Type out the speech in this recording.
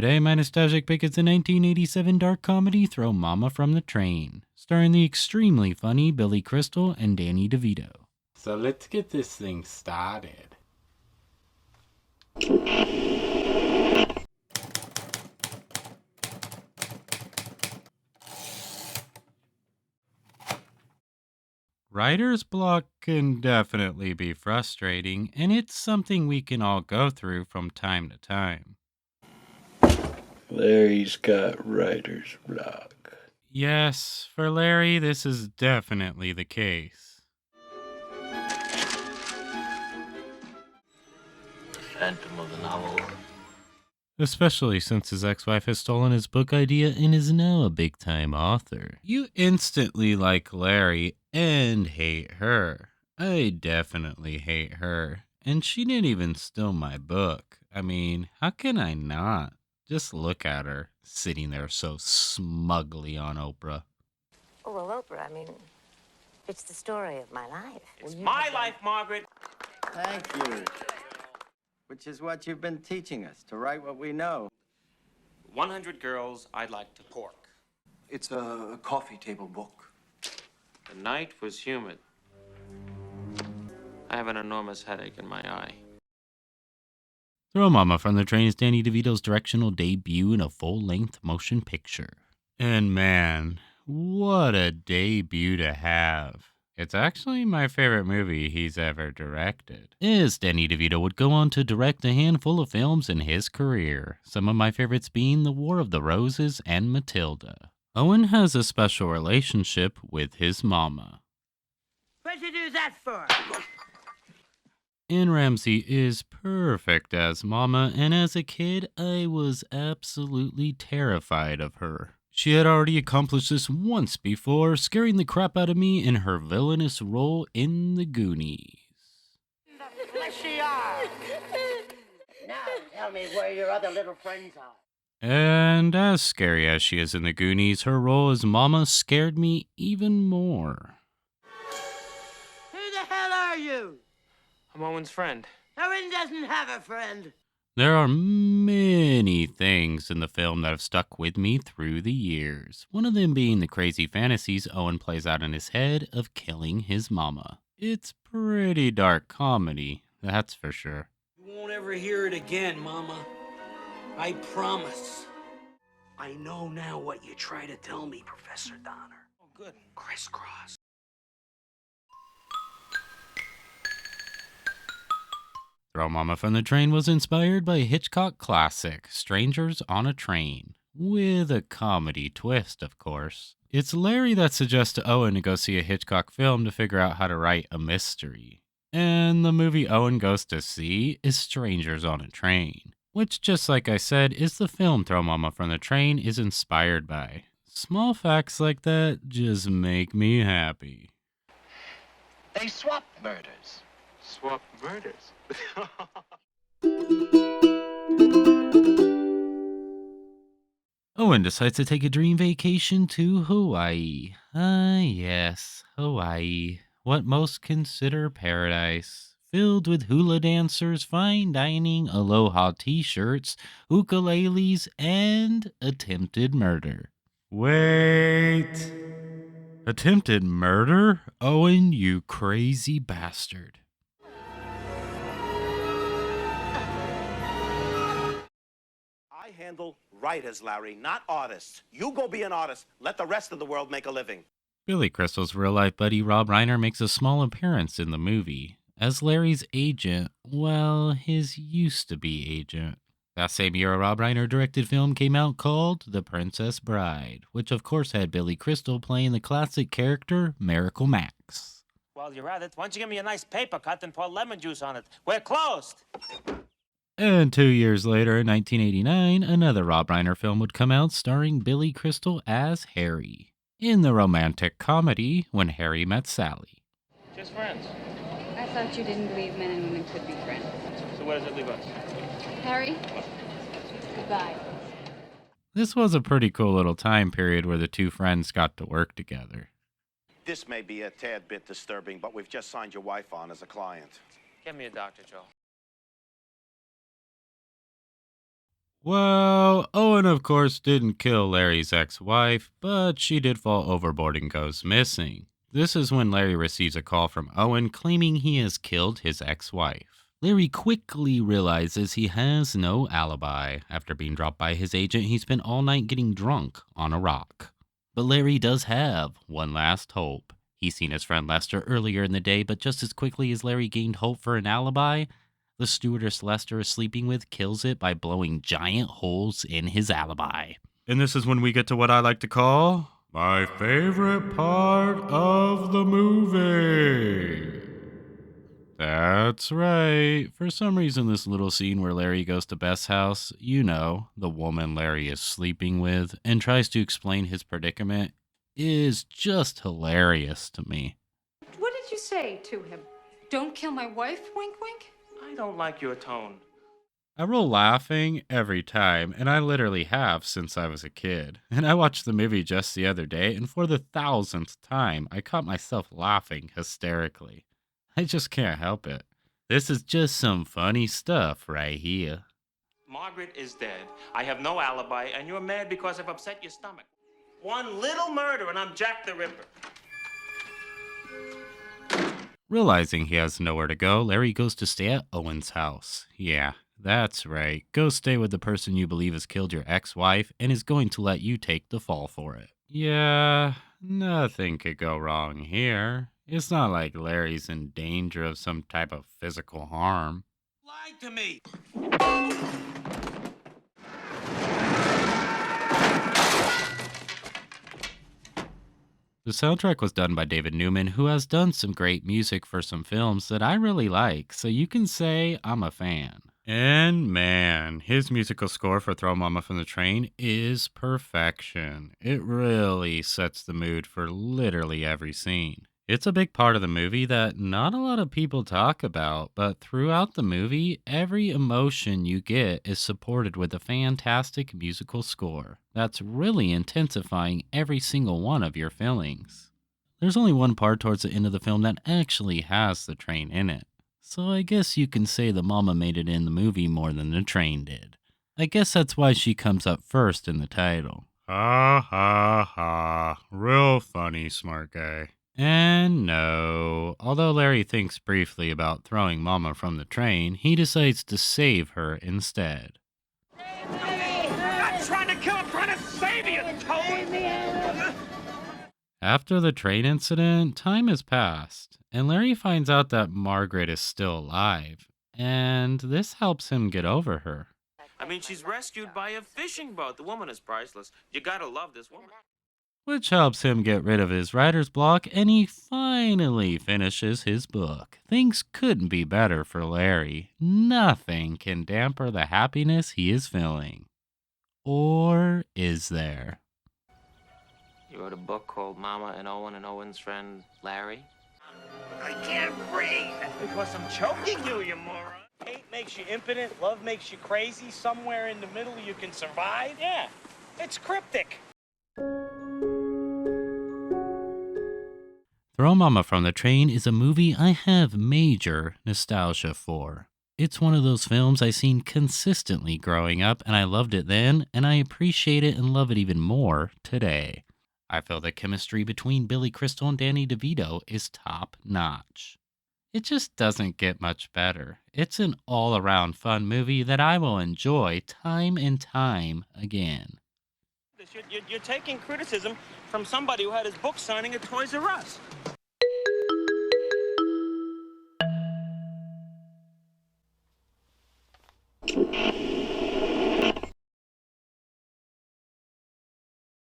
Today, my nostalgic pick is the 1987 dark comedy Throw Momma from the Train, starring the extremely funny Billy Crystal and Danny DeVito. So let's get this thing started. Writer's block can definitely be frustrating, and it's something we can all go through from time to time. Larry's got writer's block. Yes, for Larry, this is definitely the case. Phantom of the novel. Especially since his ex-wife has stolen his book idea and is now a big-time author. You instantly like Larry and hate her. I definitely hate her. And she didn't even steal my book. I mean, how can I not? Just look at her, sitting there so smugly on Oprah. Oh, well, Oprah, I mean, it's the story of my life. It's my life, Margaret. Thank you. Which is what you've been teaching us, to write what we know. 100 girls I'd like to pork. It's a coffee table book. The night was humid. I have an enormous headache in my eye. Throw Momma from the Train is Danny DeVito's directional debut in a full-length motion picture. And man, what a debut to have. It's actually my favorite movie he's ever directed. As Danny DeVito would go on to direct a handful of films in his career, some of my favorites being The War of the Roses and Matilda. Owen has a special relationship with his mama. What'd you do that for? Anne Ramsey is perfect as Mama, and as a kid, I was absolutely terrified of her. She had already accomplished this once before, scaring the crap out of me in her villainous role in The Goonies. Fleshy are. Now tell me where your other little friends are. And as scary as she is in The Goonies, her role as Mama scared me even more. Who the hell are you? I'm Owen's friend. Owen doesn't have a friend. There are many things in the film that have stuck with me through the years. One of them being the crazy fantasies Owen plays out in his head of killing his mama. It's pretty dark comedy, that's for sure. You won't ever hear it again, Mama. I promise. I know now what you try to tell me, Professor Donner. Oh, good. Crisscross. Throw Momma from the Train was inspired by Hitchcock classic Strangers on a Train, with a comedy twist, of course. It's Larry that suggests to Owen to go see a Hitchcock film to figure out how to write a mystery. And the movie Owen goes to see is Strangers on a Train, which, just like I said, is the film Throw Momma from the Train is inspired by. Small facts like that just make me happy. They swapped murders. Swap murders. Owen decides to take a dream vacation to Hawaii. Ah, yes, Hawaii. What most consider paradise. Filled with hula dancers, fine dining, aloha t-shirts, ukuleles, and attempted murder. Wait. Attempted murder? Owen, you crazy bastard. I handle writers, Larry, not artists. You go be an artist. Let the rest of the world make a living. Billy Crystal's real-life buddy Rob Reiner makes a small appearance in the movie as Larry's agent, well, his used-to-be agent. That same year, a Rob Reiner directed film came out called The Princess Bride, which of course had Billy Crystal playing the classic character Miracle Max. Well, you're at it. Why don't you give me a nice paper cut and pour lemon juice on it? We're closed. And 2 years later, in 1989, another Rob Reiner film would come out starring Billy Crystal as Harry, in the romantic comedy When Harry Met Sally. Just friends. I thought you didn't believe men and women could be friends. So where does it leave us? Harry, goodbye. This was a pretty cool little time period where the two friends got to work together. This may be a tad bit disturbing, but we've just signed your wife on as a client. Get me a doctor, Joe. Well, Owen, of course, didn't kill Larry's ex wife, but she did fall overboard and goes missing. This is when Larry receives a call from Owen claiming he has killed his ex wife. Larry quickly realizes he has no alibi. After being dropped by his agent, he spent all night getting drunk on a rock. But Larry does have one last hope. He's seen his friend Lester earlier in the day, but just as quickly as Larry gained hope for an alibi, the stewardess Lester is sleeping with kills it by blowing giant holes in his alibi. And this is when we get to what I like to call my favorite part of the movie. That's right. For some reason, this little scene where Larry goes to Beth's house, you know, the woman Larry is sleeping with, and tries to explain his predicament, is just hilarious to me. What did you say to him? Don't kill my wife, wink wink? I don't like your tone. I roll laughing every time, and I literally have since I was a kid. And I watched the movie just the other day, and for the 1000th time, I caught myself laughing hysterically. I just can't help it. This is just some funny stuff right here. Margaret is dead. I have no alibi, and you're mad because I've upset your stomach. One little murder, and I'm Jack the Ripper. Realizing he has nowhere to go, Larry goes to stay at Owen's house. Yeah, that's right. Go stay with the person you believe has killed your ex-wife and is going to let you take the fall for it. Yeah, nothing could go wrong here. It's not like Larry's in danger of some type of physical harm. Lied to me. The soundtrack was done by David Newman, who has done some great music for some films that I really like, so you can say I'm a fan. And man, his musical score for Throw Momma from the Train is perfection. It really sets the mood for literally every scene. It's a big part of the movie that not a lot of people talk about, but throughout the movie, every emotion you get is supported with a fantastic musical score that's really intensifying every single one of your feelings. There's only one part towards the end of the film that actually has the train in it, so I guess you can say the mama made it in the movie more than the train did. I guess that's why she comes up first in the title. Ha ha ha. Real funny, smart guy. And no, although Larry thinks briefly about throwing Mama from the train, he decides to save her instead. I'm not trying to kill him, I'm trying to save you, Toad! After the train incident, time has passed, and Larry finds out that Margaret is still alive, and this helps him get over her. I mean, she's rescued by a fishing boat. The woman is priceless. You gotta love this woman. Which helps him get rid of his writer's block, and he finally finishes his book. Things couldn't be better for Larry. Nothing can damper the happiness he is feeling. Or is there? You wrote a book called Mama and Owen and Owen's friend Larry? I can't breathe. That's because I'm choking you, you moron. Hate makes you impotent, love makes you crazy. Somewhere in the middle you can survive. Yeah, it's cryptic. Throw Mama from the Train is a movie I have major nostalgia for. It's one of those films I've seen consistently growing up, and I loved it then, and I appreciate it and love it even more today. I feel the chemistry between Billy Crystal and Danny DeVito is top notch. It just doesn't get much better. It's an all-around fun movie that I will enjoy time and time again. You're taking criticism from somebody who had his book signing at Toys R Us.